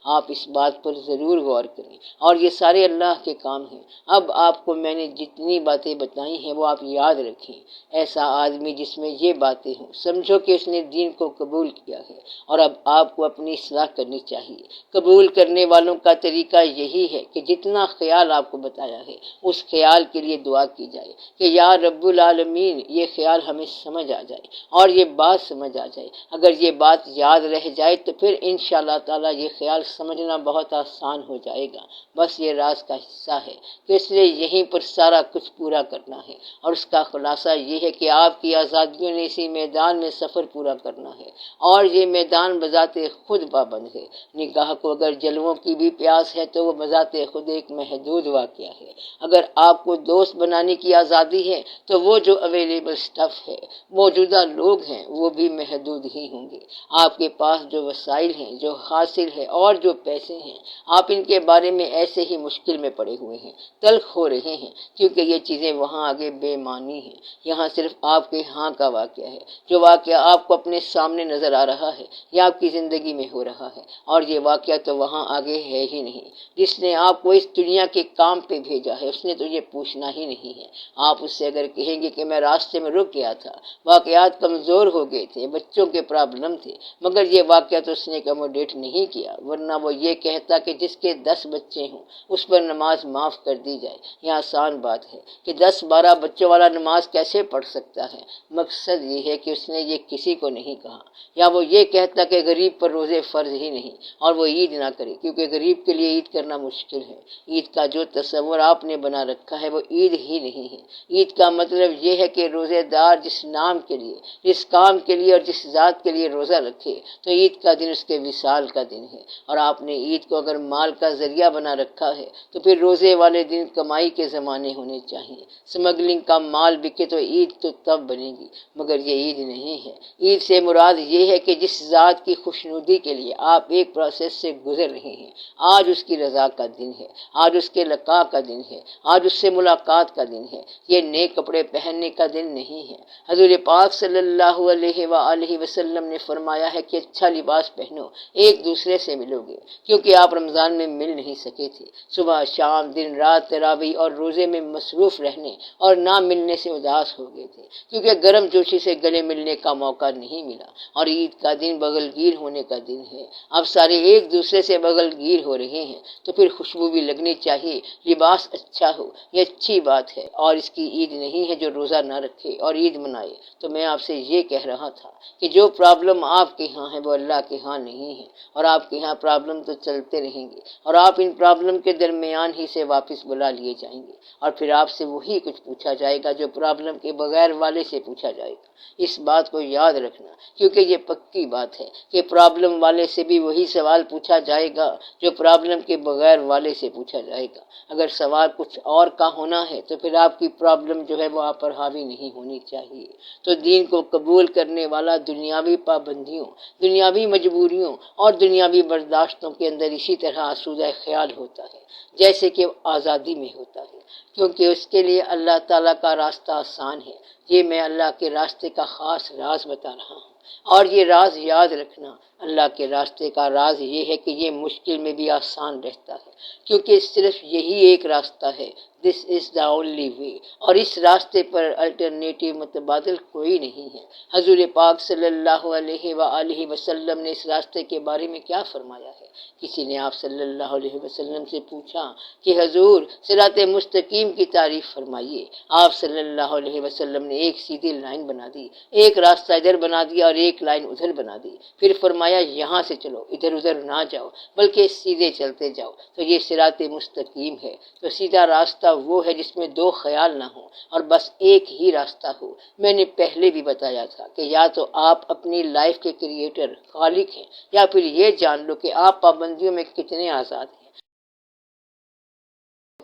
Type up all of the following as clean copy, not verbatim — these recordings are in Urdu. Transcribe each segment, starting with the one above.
آپ اس بات پر ضرور غور کریں، اور یہ سارے اللہ کے کام ہیں۔ اب آپ کو میں نے جتنی باتیں بتائی ہیں وہ آپ یاد رکھیں۔ ایسا آدمی جس میں یہ باتیں ہوں، سمجھو کہ اس نے دین کو قبول کیا ہے، اور اب آپ کو اپنی اصلاح کرنی چاہیے۔ قبول کرنے والوں کا طریقہ یہی ہے کہ جتنا خیال آپ کو بتایا ہے اس خیال کے لیے دعا کی جائے کہ یا رب العالمین یہ خیال ہمیں سمجھ آ جائے اور یہ بات سمجھ آ جائے۔ اگر یہ بات یاد رہ جائے تو پھر انشاءاللہ تعالیٰ یہ خیال سمجھنا بہت آسان ہو جائے گا۔ بس یہ راز کا حصہ ہے کہ اس لیے یہیں پر سارا کچھ پورا کرنا ہے، اور اس کا خلاصہ یہ ہے کہ آپ کی آزادیوں نے اسی میدان میں سفر پورا کرنا ہے، اور یہ میدان بذات خود پابند ہے۔ نگاہ کو اگر جلووں کی بھی پیاس ہے تو وہ بذات خود ایک محدود واقعہ ہے۔ اگر آپ کو دوست بنانے کی آزادی ہے تو وہ جو اویلیبل سٹف ہے، موجودہ لوگ ہیں، وہ بھی محدود ہی ہوں گے۔ آپ کے پاس جو وسائل ہیں، جو حاصل ہے اور جو پیسے ہیں، آپ ان کے بارے میں ایسے ہی مشکل میں پڑے ہوئے ہیں، تلخ ہو رہے ہیں، کیونکہ یہ چیزیں وہاں آگے بے معنی ہیں۔ یہاں صرف آپ کے ہاں کا واقعہ ہے، جو واقعہ آپ کو اپنے سامنے نظر آ رہا ہے یا آپ کی زندگی میں ہو رہا ہے، اور یہ واقعہ تو وہاں آگے ہے ہی نہیں۔ جس نے آپ کو اس دنیا کے کام پہ بھیجا ہے اس نے تو یہ پوچھنا ہی نہیں ہے۔ آپ اس سے اگر کہیں گے کہ میں راستے میں رک گیا تھا، واقعات کمزور ہو گئے تھے، بچوں کے پرابلم تھے، مگر یہ واقعہ تو اس نے اکوموڈیٹ نہیں کیا، ورنہ وہ یہ کہتا کہ جس کے 10 بچے ہوں اس پر نماز معاف کر دی جائے۔ یہ آسان بات ہے کہ 10-12 بچوں والا نماز کیسے پڑھ سکتا ہے؟ مقصد یہ ہے کہ اس نے یہ کسی کو نہیں کہا۔ یا وہ یہ کہتا کہ غریب پر روزے فرض ہی نہیں اور وہ عید نہ کرے، کیونکہ غریب کے لیے عید کرنا مشکل ہے۔ عید کا جو تصور آپ نے بنا رکھا ہے وہ عید ہی نہیں ہے۔ عید کا مطلب یہ ہے کہ روزے دار جس نام کے لیے، جس کام کے لیے اور جس ذات کے لیے روزہ رکھے تو عید کا دن اس کے وصال کا دن ہے۔ اور آپ نے عید کو اگر مال کا ذریعہ بنا رکھا ہے تو پھر روزے والے دن کمائی کے زمانے ہونے چاہیے۔ سمگلنگ کا مال بکے تو عید تو تب بنے گی، مگر یہ عید نہیں ہے۔ عید سے مراد یہ ہے کہ جس ذات کی خوشنودی کے لیے آپ ایک پروسیس سے گزر رہے ہیں، آج اس کی رضا کا دن ہے، آج اس کے لقاء کا دن ہے، آج اس سے ملاقات کا دن ہے۔ یہ نئے کپڑے پہننے کا دن نہیں ہے۔ حضور پاک صلی اللہ علیہ وآلہ وسلم نے فرمایا ہے کہ اچھا لباس پہنو، ایک دوسرے سے ملو گے، کیونکہ آپ رمضان میں مل نہیں سکے تھے۔ صبح شام دن رات تراویح اور روزے میں مصروف رہنے اور نہ ملنے سے اداس ہو گئے تھے، کیونکہ گرم جوشی سے گلے ملنے کا موقع نہیں ملا۔ اور عید کا دن بغل گیر ہونے کا دن ہے۔ اب سارے ایک دوسرے سے بغل گیر ہو رہے ہیں تو پھر خوشبو بھی لگنی چاہیے، لباس اچھا ہو، یہ اچھی بات ہے، اور اس کی عید نہیں ہے جو روزہ نہ رکھے اور عید منائے۔ تو میں آپ سے یہ کہہ رہا تھا کہ جو پرابلم آپ کے ہاں ہے وہ اللہ کے ہاں نہیں ہے، اور آپ کے ہاں پرابلم تو چلتے رہیں گے، اور آپ ان پرابلم کے درمیان ہی سے واپس بلا لیے جائیں گے، اور پھر آپ سے وہی کچھ پوچھا جائے گا جو پرابلم کے بغیر والے سے پوچھا جائے گا۔ اس بات کو یاد رکھنا، کیونکہ یہ پکی بات ہے کہ پرابلم والے سے بھی وہی سوال پوچھا جائے گا جو پرابلم کے بغیر والے سے پوچھا جائے گا۔ اگر سوال کچھ اور کا ہونا ہے تو پھر آپ کی پرابلم جو ہے وہ آپ پر حاوی نہیں ہونی چاہیے۔ تو دین کو قبول کرنے والا دنیاوی پابندیوں، دنیاوی مجبوریوں اور دنیاوی برداشتوں کے اندر اسی طرح آسودہ خیال ہوتا ہے جیسے کہ آزادی میں ہوتا ہے، کیونکہ اس کے لیے اللہ تعالیٰ کا راستہ آسان ہے۔ یہ میں اللہ کے راستے کا خاص راز بتا رہا ہوں، اور یہ راز یاد رکھنا، اللہ کے راستے کا راز یہ ہے کہ یہ مشکل میں بھی آسان رہتا ہے، کیونکہ صرف یہی ایک راستہ ہے۔ دس از دا اونلی وے، اور اس راستے پر الٹرنیٹیو متبادل کوئی نہیں ہے۔ حضور پاک صلی اللہ علیہ وآلہ وسلم نے اس راستے کے بارے میں کیا فرمایا ہے؟ کسی نے آپ صلی اللہ علیہ وسلم سے پوچھا کہ حضور صراط مستقیم کی تعریف فرمائیے۔ آپ صلی اللہ علیہ وسلم نے ایک سیدھی لائن بنا دی، ایک راستہ ادھر بنا دیا اور ایک لائن ادھر بنا دی، پھر فرمایا یہاں سے چلو، ادھر ادھر نہ جاؤ بلکہ سیدھے چلتے جاؤ، تو یہ صراط مستقیم ہے۔ تو سیدھا راستہ وہ ہے جس میں دو خیال نہ ہو اور بس ایک ہی راستہ ہو۔ میں نے پہلے بھی بتایا تھا کہ یا تو آپ اپنی لائف کے کریٹر، خالق ہیں، یا پھر یہ جان لو کہ آپ پابندیوں میں کتنے آزاد ہیں۔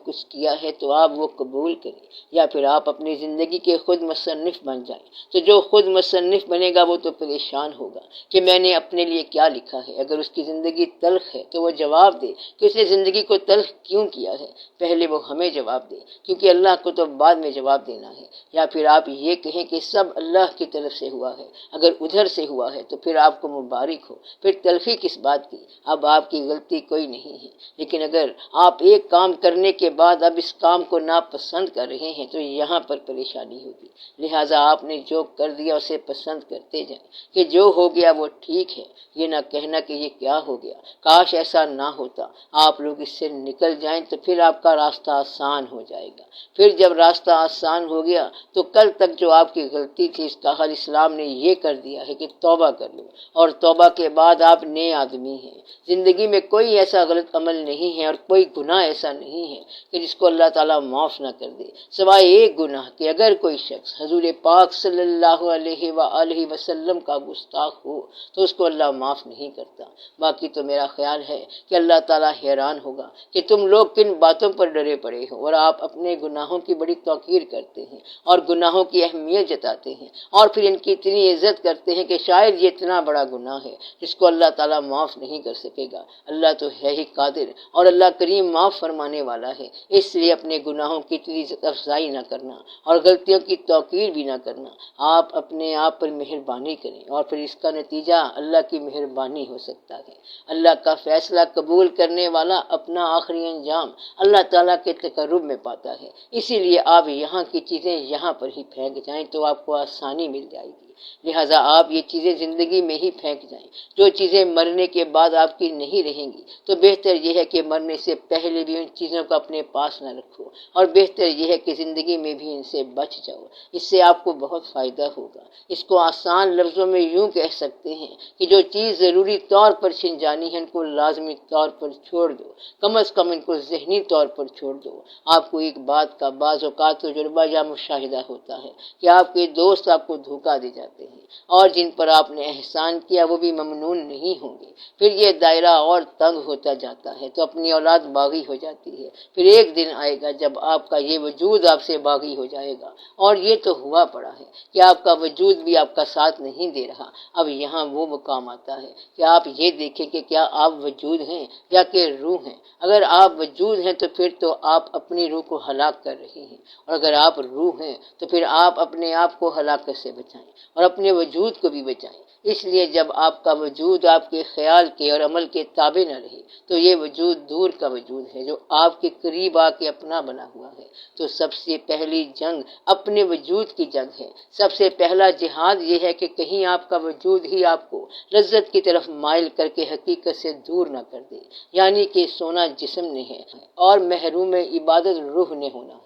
کچھ کیا ہے تو آپ وہ قبول کریں، یا پھر آپ اپنی زندگی کے خود مصنف بن جائیں۔ تو جو خود مصنف بنے گا وہ تو پریشان ہوگا کہ میں نے اپنے لیے کیا لکھا ہے۔ اگر اس کی زندگی تلخ ہے تو وہ جواب دے کہ اس نے زندگی کو تلخ کیوں کیا ہے، پہلے وہ ہمیں جواب دے، کیونکہ اللہ کو تو بعد میں جواب دینا ہے۔ یا پھر آپ یہ کہیں کہ سب اللہ کی طرف سے ہوا ہے، اگر ادھر سے ہوا ہے تو پھر آپ کو مبارک ہو، پھر تلخی کس بات کی، اب آپ کی غلطی کوئی نہیں ہے۔ لیکن اگر آپ ایک کام کرنے کے بعد اب اس کام کو ناپسند کر رہے ہیں تو یہاں پر پریشانی ہوگی۔ لہٰذا آپ نے جو کر دیا اسے پسند کرتے جائیں کہ جو ہو گیا وہ ٹھیک ہے، یہ نہ کہنا کہ یہ کیا ہو گیا، کاش ایسا نہ ہوتا۔ آپ لوگ اس سے نکل جائیں تو پھر آپ کا راستہ آسان ہو جائے گا۔ پھر جب راستہ آسان ہو گیا تو کل تک جو آپ کی غلطی تھی اس کا حل اسلام نے یہ کر دیا ہے کہ توبہ کر لو، اور توبہ کے بعد آپ نئے آدمی ہیں۔ زندگی میں کوئی ایسا غلط عمل نہیں ہے اور کوئی گناہ ایسا نہیں ہے کہ جس کو اللہ تعالیٰ معاف نہ کر دے، سوائے ایک گناہ کہ اگر کوئی شخص حضور پاک صلی اللہ علیہ وآلہ وسلم کا گستاخ ہو تو اس کو اللہ معاف نہیں کرتا۔ باقی تو میرا خیال ہے کہ اللہ تعالیٰ حیران ہوگا کہ تم لوگ کن باتوں پر ڈرے پڑے ہو اور آپ اپنے گناہوں کی بڑی توقیر کرتے ہیں اور گناہوں کی اہمیت جتاتے ہیں، اور پھر ان کی اتنی عزت کرتے ہیں کہ شاید یہ اتنا بڑا گناہ ہے جس کو اللہ تعالیٰ معاف نہیں کر سکے گا۔ اللہ تو ہے ہی قادر اور اللہ کریم معاف فرمانے والا ہے، اس لیے اپنے گناہوں کی اتنی عزت افزائی نہ کرنا اور غلطیوں کی توقیر بھی نہ کرنا۔ آپ اپنے آپ پر مہربانی کریں اور پھر اس کا نتیجہ اللہ کی مہربانی ہو سکتا ہے۔ اللہ کا فیصلہ قبول کرنے والا اپنا آخری انجام اللہ تعالیٰ کے تقرب میں پاتا ہے، اسی لیے آپ یہاں کی چیزیں یہاں پر ہی پھینک جائیں تو آپ کو آسانی مل جائے گی۔ لہٰذا آپ یہ چیزیں زندگی میں ہی پھینک جائیں، جو چیزیں مرنے کے بعد آپ کی نہیں رہیں گی تو بہتر یہ ہے کہ مرنے سے پہلے بھی ان چیزوں کو اپنے پاس نہ رکھو، اور بہتر یہ ہے کہ زندگی میں بھی ان سے بچ جاؤ، اس سے آپ کو بہت فائدہ ہوگا۔ اس کو آسان لفظوں میں یوں کہہ سکتے ہیں کہ جو چیز ضروری طور پر چھن جانی ہے ان کو لازمی طور پر چھوڑ دو، کم از کم ان کو ذہنی طور پر چھوڑ دو۔ آپ کو ایک بات کا بعض اوقات تجربہ یا مشاہدہ ہوتا ہے کہ آپ کے دوست آپ کو دھوکہ دے جاتے ہیں اور جن پر آپ نے احسان کیا وہ بھی ممنون نہیں ہوں گے، پھر یہ دائرہ اور تنگ ہوتا جاتا ہے تو اپنی اولاد باغی ہو جاتی ہے۔ پھر ایک دن آئے گا جب آپ کا یہ وجود آپ سے باغی ہو جائے گا، اور یہ تو ہوا پڑا ہے کہ آپ کا وجود بھی آپ کا ساتھ نہیں دے رہا۔ اب یہاں وہ مقام آتا ہے کہ آپ یہ دیکھیں کہ کیا آپ وجود ہیں یا کہ روح ہیں۔ اگر آپ وجود ہیں تو پھر تو آپ اپنی روح کو ہلاک کر رہے ہیں، اور اگر آپ روح ہیں تو پھر آپ اپنے آپ کو ہلاکت سے بچائیں اور اپنے وجود کو بھی بچائیں۔ اس لیے جب آپ کا وجود آپ کے خیال کے اور عمل کے تابع نہ رہے تو یہ وجود دور کا وجود ہے جو آپ کے قریب آ کے اپنا بنا ہوا ہے۔ تو سب سے پہلی جنگ اپنے وجود کی جنگ ہے۔ سب سے پہلا جہاد یہ ہے کہ کہیں آپ کا وجود ہی آپ کو لذت کی طرف مائل کر کے حقیقت سے دور نہ کر دے، یعنی کہ سونا جسم نے ہے اور محروم عبادت روح نے ہونا ہے،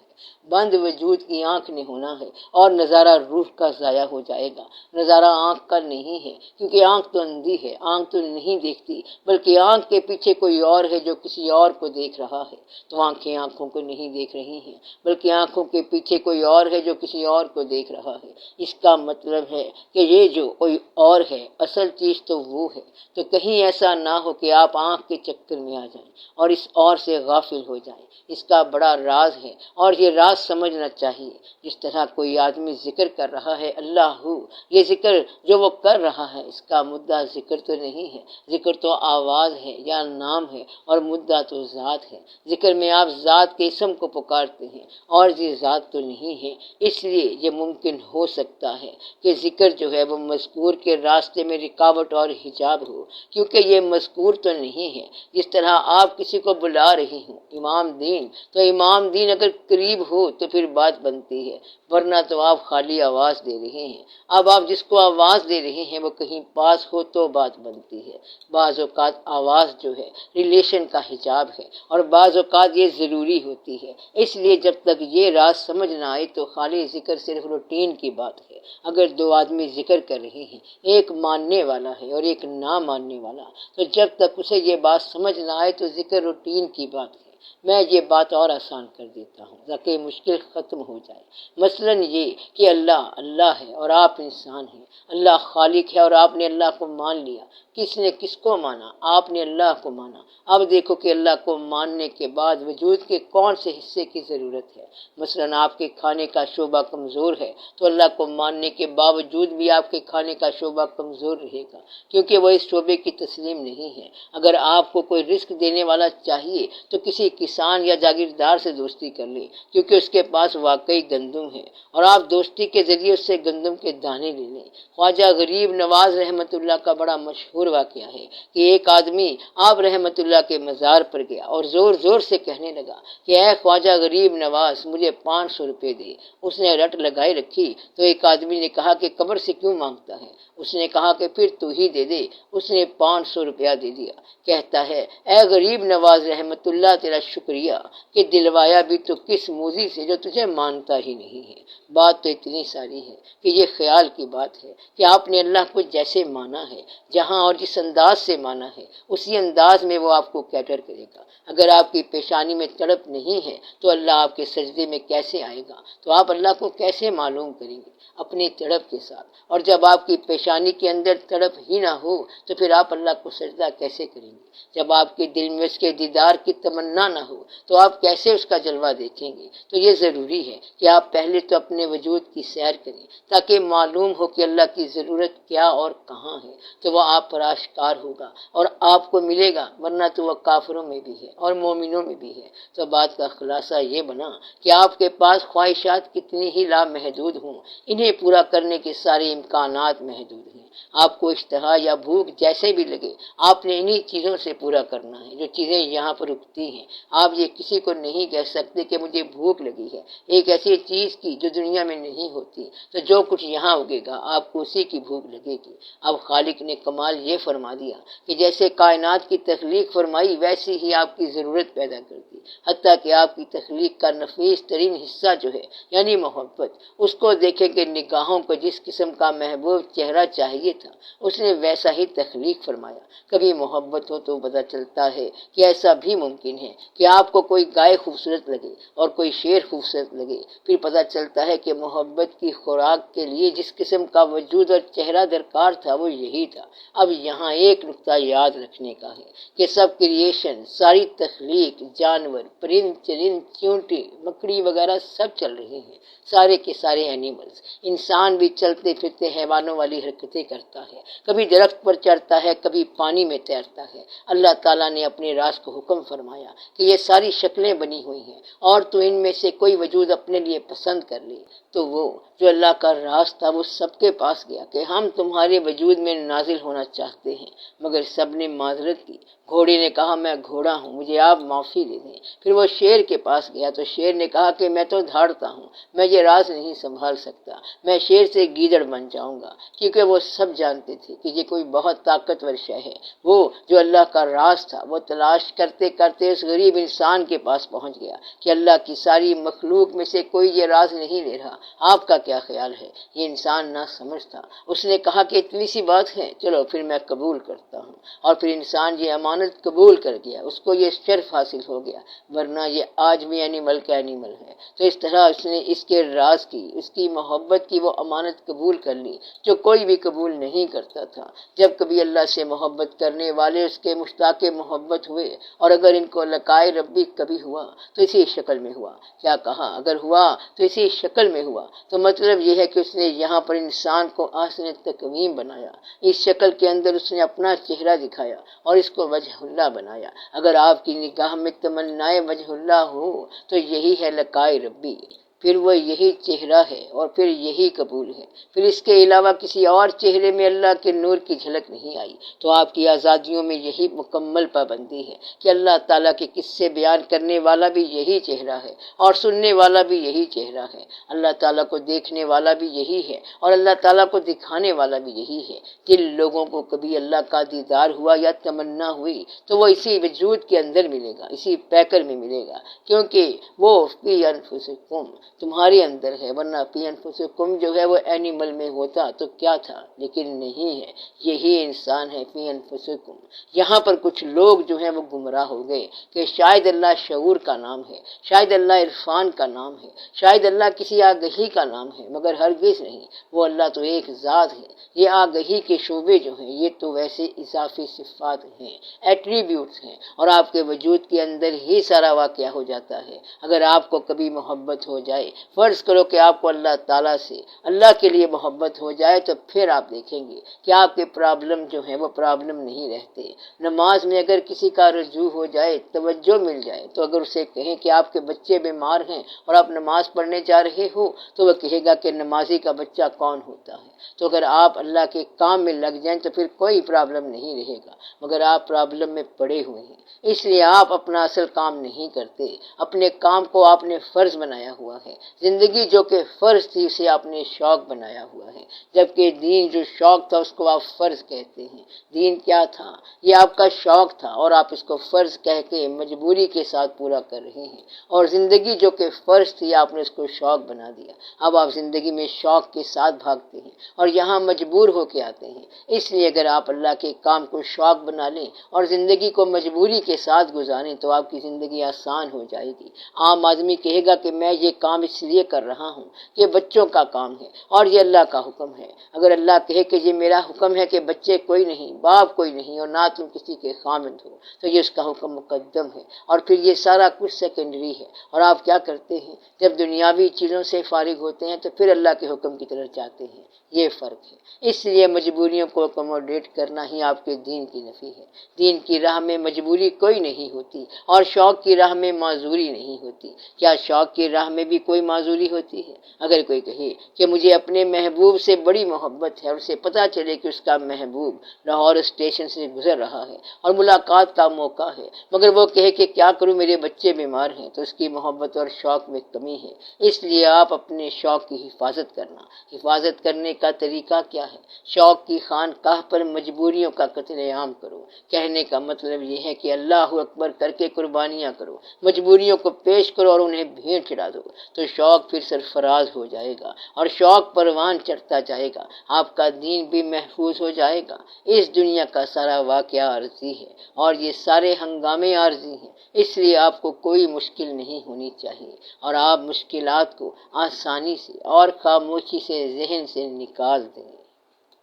بند وجود کی آنکھ نے ہونا ہے، اور نظارہ روح کا ضائع ہو جائے گا، نظارہ آنکھ کا نہیں ہے، کیونکہ آنکھ تو اندھی ہے، آنکھ تو نہیں دیکھتی، بلکہ آنکھ کے پیچھے کوئی اور ہے جو کسی اور کو دیکھ رہا ہے۔ تو آنکھیں آنکھوں کو نہیں دیکھ رہی ہیں، بلکہ آنکھوں کے پیچھے کوئی اور ہے جو کسی اور کو دیکھ رہا ہے۔ اس کا مطلب ہے کہ یہ جو کوئی اور ہے اصل چیز تو وہ ہے۔ تو کہیں ایسا نہ ہو کہ آپ آنکھ کے چکر میں آ جائیں اور اس اور سے غافل ہو جائیں۔ اس کا بڑا راز ہے اور یہ راز سمجھنا چاہیے۔ جس طرح کوئی آدمی ذکر کر رہا ہے اللہ ہو، یہ ذکر جو وہ کر رہا ہے اس کا مدعا ذکر تو نہیں ہے، ذکر تو آواز ہے یا نام ہے، اور مدعا تو ذات ہے۔ ذکر میں آپ ذات کے اسم کو پکارتے ہیں اور یہ ذات تو نہیں ہے، اس لیے یہ ممکن ہو سکتا ہے کہ ذکر جو ہے وہ مذکور کے راستے میں رکاوٹ اور حجاب ہو، کیونکہ یہ مذکور تو نہیں ہے۔ جس طرح آپ کسی کو بلا رہی ہوں امام دین، تو امام دین اگر قریب ہو تو پھر بات بنتی ہے، ورنہ تو آپ خالی آواز دے رہے ہیں۔ اب آپ جس کو آواز دے رہے ہیں وہ کہیں پاس ہو تو بات بنتی ہے۔ بعض اوقات آواز جو ہے ریلیشن کا حجاب ہے اور بعض اوقات یہ ضروری ہوتی ہے، اس لیے جب تک یہ راز سمجھ نہ آئے تو خالی ذکر صرف روٹین کی بات ہے۔ اگر دو آدمی ذکر کر رہے ہیں، ایک ماننے والا ہے اور ایک نہ ماننے والا، تو جب تک اسے یہ بات سمجھ نہ آئے تو ذکر روٹین کی بات ہے۔ میں یہ بات اور آسان کر دیتا ہوں تاکہ مشکل ختم ہو جائے۔ مثلاً یہ کہ اللہ ہے اور آپ انسان ہیں، اللہ خالق ہے اور آپ نے اللہ کو مان لیا۔ کس نے کس کو مانا؟ آپ نے اللہ کو مانا۔ اب دیکھو کہ اللہ کو ماننے کے بعد وجود کے کون سے حصے کی ضرورت ہے۔ مثلاً آپ کے کھانے کا شعبہ کمزور ہے تو اللہ کو ماننے کے باوجود بھی آپ کے کھانے کا شعبہ کمزور رہے گا، کیونکہ وہ اس شعبے کی تسلیم نہیں ہے۔ اگر آپ کو کوئی رزق دینے والا چاہیے تو کسی کسان یا جاگیردار سے دوستی کر لیں، کیونکہ اس کے پاس واقعی گندم ہے اور آپ دوستی کے ذریعے اس سے گندم کے دانے لے لیں۔ خواجہ غریب نواز رحمۃ اللہ کا بڑا مشہور واقعہ ہے کہ ایک آدمی آپ رحمۃ اللہ کے مزار پر گیا اور زور زور سے کہنے لگا کہ اے خواجہ غریب نواز، مجھے 500 روپے دے۔ اس نے رٹ لگائے رکھی تو ایک آدمی نے کہا کہ قبر سے کیوں مانگتا ہے؟ اس نے کہا کہ پھر تو ہی دے دے۔ اس نے 500 روپیہ دے دیا۔ کہتا ہے اے غریب نواز رحمت اللہ، تیرا شکریہ کہ دلوایا بھی تو کس موذی سے جو تجھے مانتا ہی نہیں ہے۔ بات تو اتنی ساری ہے کہ یہ خیال کی بات ہے کہ آپ نے اللہ کو جیسے مانا ہے، جہاں اور جس انداز سے مانا ہے، اسی انداز میں وہ آپ کو کیٹر کرے گا۔ اگر آپ کی پیشانی میں تڑپ نہیں ہے تو اللہ آپ کے سجدے میں کیسے آئے گا؟ تو آپ اللہ کو کیسے معلوم کریں گے؟ اپنی تڑپ کے ساتھ۔ اور جب آپ کی پیشانی کے اندر تڑپ ہی نہ ہو تو پھر آپ اللہ کو سجدہ کیسے کریں گے؟ جب آپ کے دل میں اس کے دیدار کی تمنا نہ ہو تو آپ کیسے اس کا جلوہ دیکھیں گے؟ تو یہ ضروری ہے کہ آپ پہلے تو اپنے وجود کی سیر کریں تاکہ معلوم ہو کہ اللہ کی ضرورت کیا اور کہاں ہے، تو وہ آپ پر آشکار ہوگا اور آپ کو ملے گا، ورنہ تو وہ کافروں میں بھی ہے اور مومنوں میں بھی ہے۔ تو بات کا خلاصہ یہ بنا کہ آپ کے پاس خواہشات کتنی ہی لامحدود ہوں، انہیں پورا کرنے کے سارے امکانات محدود ہیں۔ آپ کو اشتہا یا بھوک جیسے بھی لگے، آپ نے انہی چیزوں سے پورا کرنا ہے جو چیزیں یہاں پر اگتی ہیں۔ آپ یہ کسی کو نہیں کہہ سکتے کہ مجھے بھوک لگی ہے ایک ایسی چیز کی جو دنیا میں نہیں ہوتی، تو جو کچھ یہاں اگے گا آپ کو اسی کی بھوک لگے گی۔ اب خالق نے کمال یہ فرما دیا کہ جیسے کائنات کی تخلیق فرمائی ویسی ہی آپ کی ضرورت پیدا کر دی، حتیٰ کہ آپ کی تخلیق کا نفیس ترین حصہ جو ہے یعنی محبت، اس کو دیکھیں کہ نگاہوں کو جس قسم کا محبوب چہرہ چاہیے تھا اس نے ویسا ہی تخلیق فرمایا۔ کبھی محبت ہو تو پتہ چلتا ہے کہ ایسا بھی ممکن ہے کہ آپ کو کوئی گائے خوبصورت لگے اور کوئی شیر خوبصورت لگے، پھر پتہ چلتا ہے کہ محبت کی خوراک کے لیے جس قسم کا وجود اور چہرہ درکار تھا وہ یہی تھا۔ اب یہاں ایک نقطہ یاد رکھنے کا ہے کہ سب کریشن، ساری تخلیق، جانور، پرند چرند، چیونٹی، مکڑی وغیرہ سب چل رہے ہیں، سارے کے سارے اینیملز۔ انسان بھی چلتے پھرتے حیوانوں والی حرکتیں کرتا ہے، کبھی درخت پر چڑھتا ہے، کبھی پانی میں تیرتا ہے۔ اللہ تعالیٰ نے اپنے راز کو حکم فرمایا کہ یہ ساری شکلیں بنی ہوئی ہیں اور تو ان میں سے کوئی وجود اپنے لیے پسند کر لے۔ تو وہ جو اللہ کا راز تھا وہ سب کے پاس گیا کہ ہم تمہارے وجود میں نازل ہونا چاہتے ہیں، مگر سب نے معذرت کی۔ گھوڑے نے کہا میں گھوڑا ہوں، مجھے آپ معافی دے دیں۔ پھر وہ شیر کے پاس گیا تو شیر نے کہا کہ میں تو دھاڑتا ہوں، میں یہ راز نہیں سنبھال سکتا، میں شیر سے گیدڑ بن جاؤں گا، کیونکہ وہ سب جانتے تھے کہ یہ کوئی بہت طاقتور شے ہے۔ وہ جو اللہ کا راز تھا وہ تلاش کرتے کرتے اس غریب انسان کے پاس پہنچ گیا کہ اللہ کی ساری مخلوق میں سے کوئی یہ راز نہیں لے رہا، آپ کا کیا خیال ہے؟ یہ انسان نہ سمجھ تھا، اس نے کہا کہ اتنی سی بات ہے، چلو پھر میں قبول کرتا ہوں۔ اور پھر انسان یہ امانت قبول کر گیا، اس کو یہ شرف حاصل ہو گیا، ورنہ یہ آج بھی اینیمل کا اینیمل ہے۔ تو اس طرح اس نے اس کے راز کی، اس کی محبت کی وہ امانت قبول کر لی جو کوئی بھی قبول نہیں کرتا تھا۔ جب کبھی اللہ سے محبت کرنے والے اس کے مشتاق محبت ہوئے، اور اگر ان کو لقائے ربی کبھی ہوا تو اسی شکل میں ہوا۔ کیا کہا؟ اگر ہوا تو اسی شکل میں ہوا، تو مطلب یہ ہے کہ اس نے یہاں پر انسان کو احسن تقویم بنایا، اس شکل کے اندر اس نے اپنا چہرہ دکھایا اور اس کو وجہ اللہ بنایا۔ اگر آپ کی نگاہ میں تمنائے وجہ اللہ ہو تو یہی ہے لقائے ربی، پھر وہ یہی چہرہ ہے اور پھر یہی قبول ہے، پھر اس کے علاوہ کسی اور چہرے میں اللہ کے نور کی جھلک نہیں آئی۔ تو آپ کی آزادیوں میں یہی مکمل پابندی ہے کہ اللہ تعالیٰ کے قصے بیان کرنے والا بھی یہی چہرہ ہے اور سننے والا بھی یہی چہرہ ہے، اللہ تعالیٰ کو دیکھنے والا بھی یہی ہے اور اللہ تعالیٰ کو دکھانے والا بھی یہی ہے۔ جن لوگوں کو کبھی اللہ کا دیدار ہوا یا تمنا ہوئی تو وہ اسی وجود کے اندر ملے گا، اسی پیکر میں ملے گا، کیونکہ وہ فی انفسکم تمہارے اندر ہے، ورنہ فی انفسکم جو ہے وہ اینیمل میں ہوتا تو کیا تھا، لیکن نہیں ہے، یہی انسان ہے فی انفسکم۔ یہاں پر کچھ لوگ جو ہیں وہ گمراہ ہو گئے کہ شاید اللہ شعور کا نام ہے، شاید اللہ عرفان کا نام ہے، شاید اللہ کسی آگہی کا نام ہے، مگر ہرگز نہیں، وہ اللہ تو ایک ذات ہے۔ یہ آگہی کے شعبے جو ہیں یہ تو ویسے اضافی صفات ہیں، ایٹریبیوٹس ہیں، اور آپ کے وجود کے اندر ہی سارا واقعہ ہو جاتا ہے۔ اگر آپ کو کبھی محبت ہو جائے، فرض کرو کہ آپ کو اللہ تعالیٰ سے اللہ کے لیے محبت ہو جائے، تو پھر آپ دیکھیں گے کہ آپ کے پرابلم جو ہیں وہ پرابلم نہیں رہتے۔ نماز میں اگر کسی کا رجوع ہو جائے، توجہ مل جائے، تو اگر اسے کہیں کہ آپ کے بچے بیمار ہیں اور آپ نماز پڑھنے جا رہے ہو، تو وہ کہے گا کہ نمازی کا بچہ کون ہوتا ہے۔ تو اگر آپ اللہ کے کام میں لگ جائیں تو پھر کوئی پرابلم نہیں رہے گا، مگر آپ پرابلم میں پڑے ہوئے ہیں، اس لیے آپ اپنا اصل کام نہیں کرتے۔ اپنے کام کو آپ نے فرض بنایا ہوا ہے، زندگی جو کہ فرض تھی اسے آپ نے شوق بنایا ہوا ہے، جبکہ دین جو شوق تھا اس کو آپ فرض کہتے ہیں۔ دین کیا تھا؟ یہ آپ کا شوق تھا، اور آپ اس کو فرض کہہ کے مجبوری کے ساتھ پورا کر رہے ہیں، اور زندگی جو کہ فرض تھی آپ نے اس کو شوق بنا دیا۔ اب آپ زندگی میں شوق کے ساتھ بھاگتے ہیں اور یہاں مجبور ہو کے آتے ہیں۔ اس لیے اگر آپ اللہ کے کام کو شوق بنا لیں اور زندگی کو مجبوری کے ساتھ گزاریں تو آپ کی زندگی آسان ہو جائے گی۔ عام آدمی کہے گا کہ میں یہ کام اس لیے کر رہا ہوں، یہ بچوں کا کام ہے اور یہ اللہ کا حکم ہے۔ اگر اللہ کہے کہ یہ میرا حکم ہے کہ بچے کوئی نہیں، باپ کوئی نہیں، اور نہ تم کسی کے خامند ہو، تو یہ اس کا حکم مقدم ہے، اور پھر یہ سارا کچھ سیکنڈری ہے۔ اور آپ کیا کرتے ہیں؟ جب دنیاوی چیزوں سے فارغ ہوتے ہیں تو پھر اللہ کے حکم کی طرف جاتے ہیں۔ یہ فرق ہے۔ اس لیے مجبوریوں کو اکوموڈیٹ کرنا ہی آپ کے دین کی نفی ہے۔ دین کی راہ میں مجبوری کوئی نہیں ہوتی، اور شوق کی راہ میں معذوری نہیں ہوتی۔ کیا شوق کی راہ میں بھی کوئی معذوری ہوتی ہے؟ اگر کوئی کہے کہ مجھے اپنے محبوب سے بڑی محبت ہے، اور اسے پتہ چلے کہ اس کا محبوب لاہور اسٹیشن سے گزر رہا ہے اور ملاقات کا موقع ہے، مگر وہ کہے کہ کیا کروں میرے بچے بیمار ہیں، تو اس کی محبت اور شوق میں کمی ہے۔ اس لیے آپ اپنے شوق کی حفاظت کرنے کا طریقہ کیا ہے؟ شوق کی خانقاہ پر مجبوریوں کا قتل عام کرو۔ کہنے کا مطلب یہ ہے کہ اللہ اکبر کر کے قربانیاں کرو، مجبوریوں کو پیش کرو اور انہیں بھیڑ چڑھا دو، تو شوق پھر سرفراز ہو جائے گا اور شوق پروان چڑھتا جائے گا، آپ کا دین بھی محفوظ ہو جائے گا۔ اس دنیا کا سارا واقعہ عارضی ہے اور یہ سارے ہنگامے عارضی ہیں، اس لیے آپ کو کوئی مشکل نہیں ہونی چاہیے، اور آپ مشکلات کو آسانی سے اور خاموشی سے ذہن سے نکال دیں۔